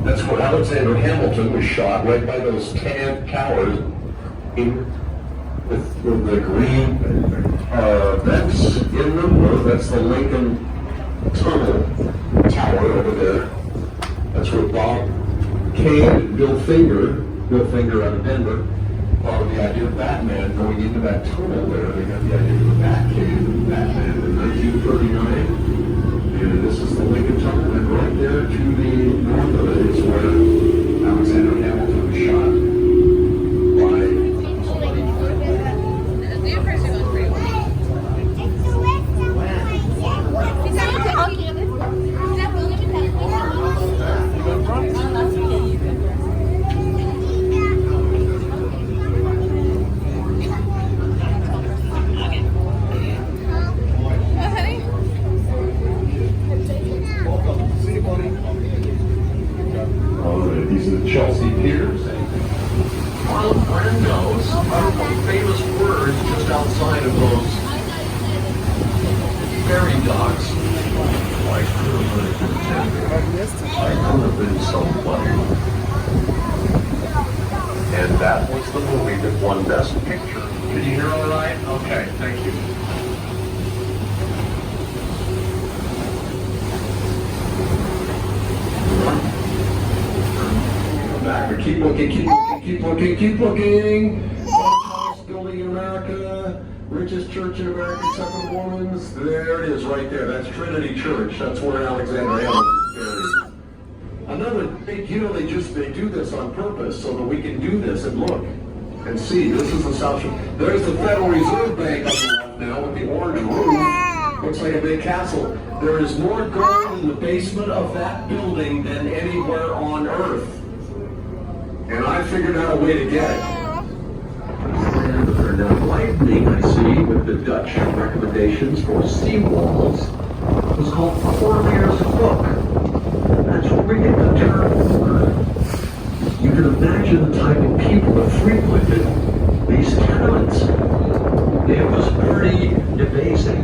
That's where Alexander Hamilton was shot, right by those tan towers with the green vents in them. That's the Lincoln Tunnel Tower over there. That's where Bob Kane and Bill Finger out of Denver, thought of the idea of Batman going into that tunnel there. They got the idea of the Batcave and Batman in 1939. And this is the Lincoln Tunnel, and right there to the north of it is where Alexander Hamilton was shot by these are the Chelsea Piers. Marlon Brando's famous words just outside of those ferry docks. I could have been somebody. And that was the movie that won Best Picture. Can you hear all right? Okay, thank you. Back. Keep looking, keep looking, keep looking, keep looking. Tallest building in America, richest church in America, second woman's. There it is, right there. That's Trinity Church. That's where Alexander Hamilton is buried. Another big, they do this on purpose so that we can do this and look and see. This is the South Shore. There's the Federal Reserve Bank on the left now with the orange roof. Looks like a big castle. There is more gold in the basement of that building than anywhere on Earth. And I figured out a way to get it. They're now lightning, I see, with the Dutch recommendations for seawalls. It was called Corvair's Hook. That's where we get the term. You can imagine the type of people that frequented these tenements. It was pretty debasing.